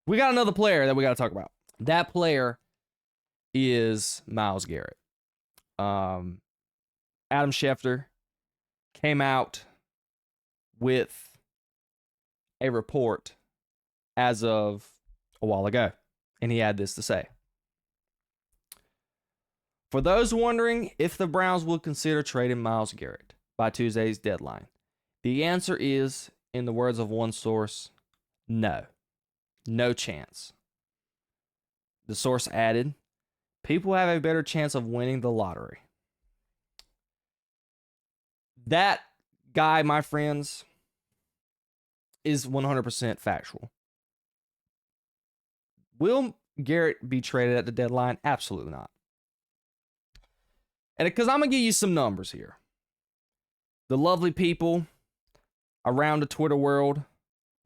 We got another player that we got to talk about. That player is Myles Garrett. Adam Schefter came out with a report as of a while ago, and he had this to say. For those wondering if the Browns will consider trading Myles Garrett by Tuesday's deadline, the answer is, in the words of one source, no. No chance. The source added, people have a better chance of winning the lottery. That guy, my friends, is 100% factual. Will Garrett be traded at the deadline? Absolutely not. And because I'm going to give you some numbers here. The lovely people around the Twitter world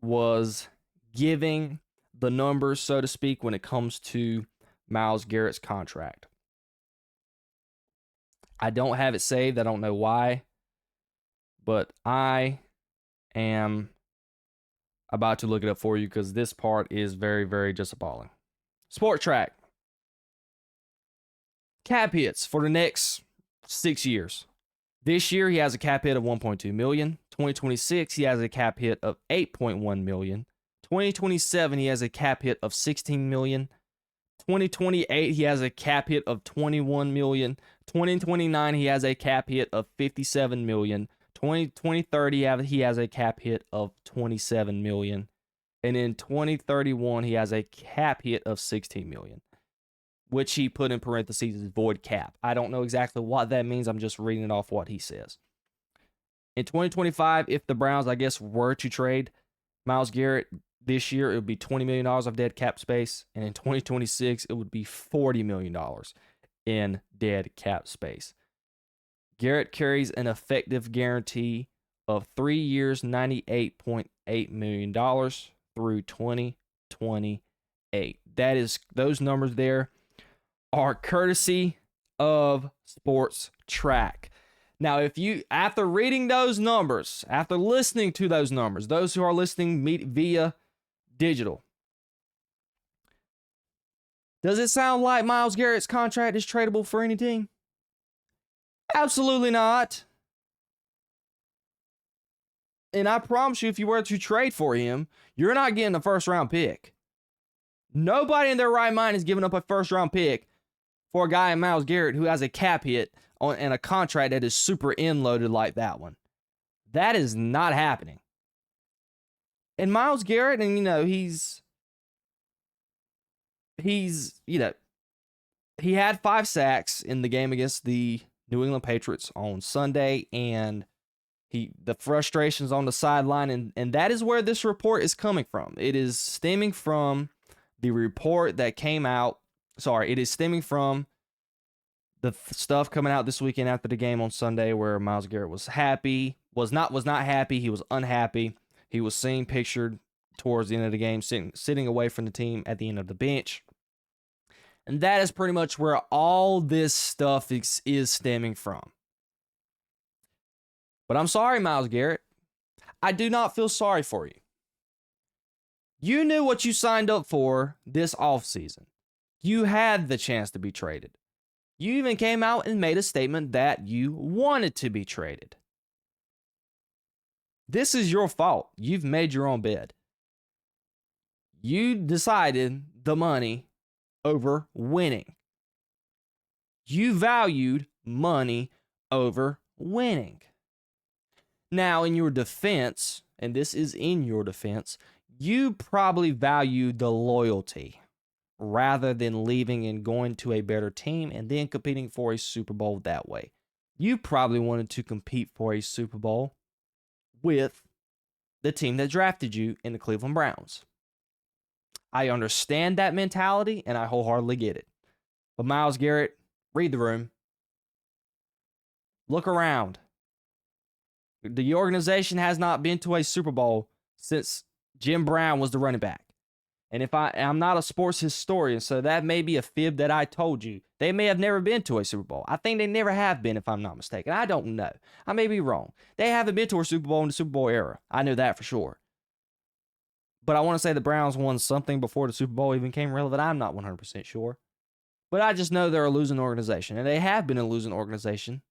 was giving the numbers, so to speak, when it comes to Myles Garrett's contract. I don't have it saved. I don't know why. But I am about to look it up for you because this part is very, very just appalling. Sport Track. Cap hits for the next 6 years. This year, he has a cap hit of $1.2 million. 2026, he has a cap hit of $8.1 million. 2027, he has a cap hit of $16 million. 2028, he has a cap hit of $21 million. 2029, he has a cap hit of $57 million. 2030, he has a cap hit of $27 million. And in 2031, he has a cap hit of $16 million, which he put in parentheses void cap. I don't know exactly what that means. I'm just reading it off what he says. In 2025, if the Browns, I guess, were to trade Myles Garrett this year, it would be $20 million of dead cap space. And in 2026, it would be $40 million in dead cap space. Garrett carries an effective guarantee of 3 years, $98.8 million through 2028. That is, those numbers there are courtesy of Sports Track. Now, if you, after reading those numbers, after listening to those numbers, those who are listening via digital, does it sound like Myles Garrett's contract is tradable for any team? Absolutely not. And I promise you, if you were to trade for him, you're not getting a first-round pick. Nobody in their right mind is giving up a first-round pick for a guy in Myles Garrett who has a cap hit and a contract that is super end-loaded like that one. That is not happening. And Myles Garrett, and he's he had 5 sacks in the game against the New England Patriots on Sunday, and the frustrations on the sideline, and that is where this report is coming from. It is stemming from the report that came out. Sorry, it is stemming from the stuff coming out this weekend after the game on Sunday, where Myles Garrett was not happy. He was unhappy. He was seen pictured towards the end of the game, sitting away from the team at the end of the bench. And that is pretty much where all this stuff is stemming from. But I'm sorry, Myles Garrett. I do not feel sorry for you. You knew what you signed up for this offseason. You had the chance to be traded. You even came out and made a statement that you wanted to be traded. This is your fault. You've made your own bed. You decided the money over winning. You valued money over winning. Now, in your defense, and this is in your defense, you probably valued the loyalty rather than leaving and going to a better team and then competing for a Super Bowl that way. You probably wanted to compete for a Super Bowl with the team that drafted you in the Cleveland Browns. I understand that mentality, and I wholeheartedly get it. But Myles Garrett, read the room. Look around. The organization has not been to a Super Bowl since Jim Brown was the running back. And I'm not a sports historian, so that may be a fib that I told you. They may have never been to a Super Bowl. I think they never have been, if I'm not mistaken. I don't know. I may be wrong. They haven't been to a Super Bowl in the Super Bowl era. I know that for sure. But I want to say the Browns won something before the Super Bowl even came relevant. I'm not 100% sure. But I just know they're a losing organization. And they have been a losing organization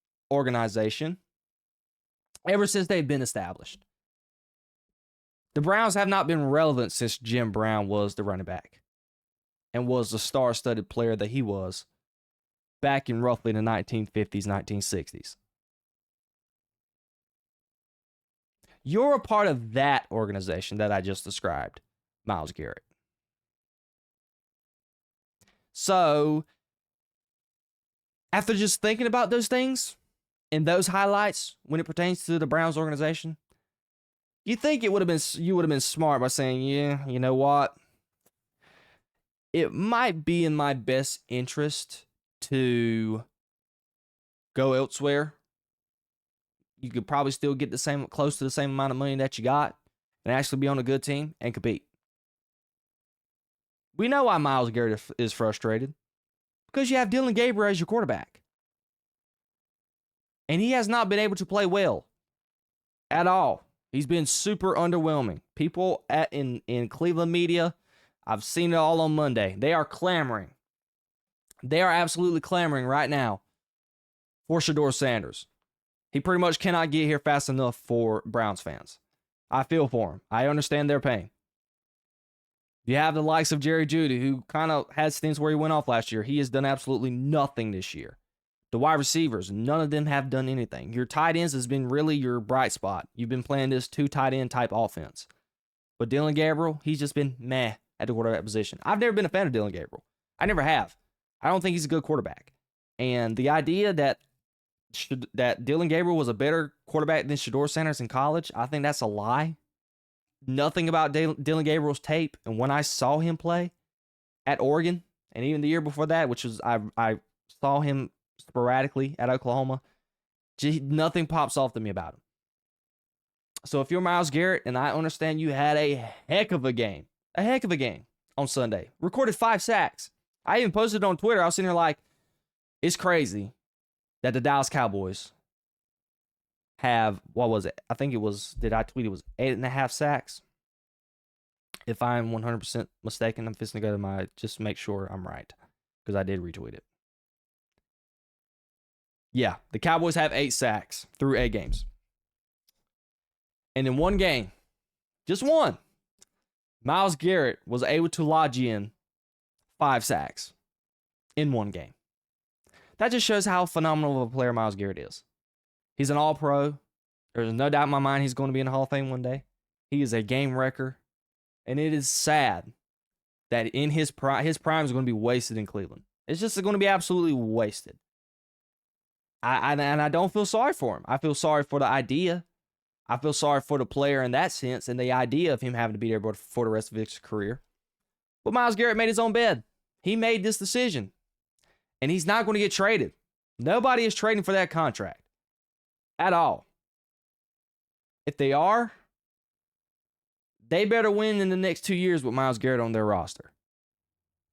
ever since they've been established. The Browns have not been relevant since Jim Brown was the running back and was the star-studded player that he was back in roughly the 1950s, 1960s. You're a part of that organization that I just described, Myles Garrett. So, after just thinking about those things and those highlights when it pertains to the Browns organization, you think you would have been smart by saying, yeah, you know what? It might be in my best interest to go elsewhere. You could probably still get close to the same amount of money that you got and actually be on a good team and compete. We know why Myles Garrett is frustrated. Because you have Dillon Gabriel as your quarterback. And he has not been able to play well at all. He's been super underwhelming. People in Cleveland media, I've seen it all on Monday. They are clamoring. They are absolutely clamoring right now for Shedeur Sanders. He pretty much cannot get here fast enough for Browns fans. I feel for him. I understand their pain. You have the likes of Jerry Jeudy, who kind of had stints where he went off last year. He has done absolutely nothing this year. The wide receivers, none of them have done anything. Your tight ends has been really your bright spot. You've been playing this 2 tight end type offense. But Dillon Gabriel, he's just been meh at the quarterback position. I've never been a fan of Dillon Gabriel. I never have. I don't think he's a good quarterback. And the idea that Dillon Gabriel was a better quarterback than Shedeur Sanders in college, I think that's a lie. Nothing about Dillon Gabriel's tape, and when I saw him play at Oregon, and even the year before that, which was I saw him sporadically at Oklahoma, nothing pops off to me about him. So if you're Myles Garrett, and I understand you had a heck of a game on Sunday, recorded 5 sacks. I even posted it on Twitter. I was sitting there like, it's crazy that the Dallas Cowboys have, what was it? I think it was, did I tweet? It was 8.5 sacks. If I'm 100% mistaken, I'm fixing to go to just make sure I'm right, because I did retweet it. Yeah, the Cowboys have 8 sacks through 8 games. And in one game, just one, Myles Garrett was able to lodge in 5 sacks in one game. That just shows how phenomenal of a player Myles Garrett is. He's an all-pro. There's no doubt in my mind he's going to be in the Hall of Fame one day. He is a game wrecker. And it is sad that in his prime is going to be wasted in Cleveland. It's just going to be absolutely wasted. I don't feel sorry for him. I feel sorry for the idea. I feel sorry for the player in that sense and the idea of him having to be there for the rest of his career. But Myles Garrett made his own bed. He made this decision. And he's not going to get traded. Nobody is trading for that contract. At all. If they are, they better win in the next 2 years with Myles Garrett on their roster.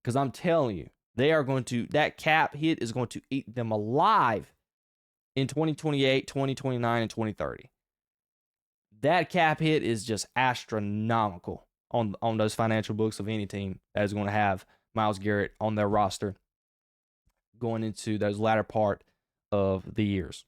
Because I'm telling you, that cap hit is going to eat them alive in 2028, 2029, and 2030. That cap hit is just astronomical on those financial books of any team that is going to have Myles Garrett on their roster going into those latter part of the years.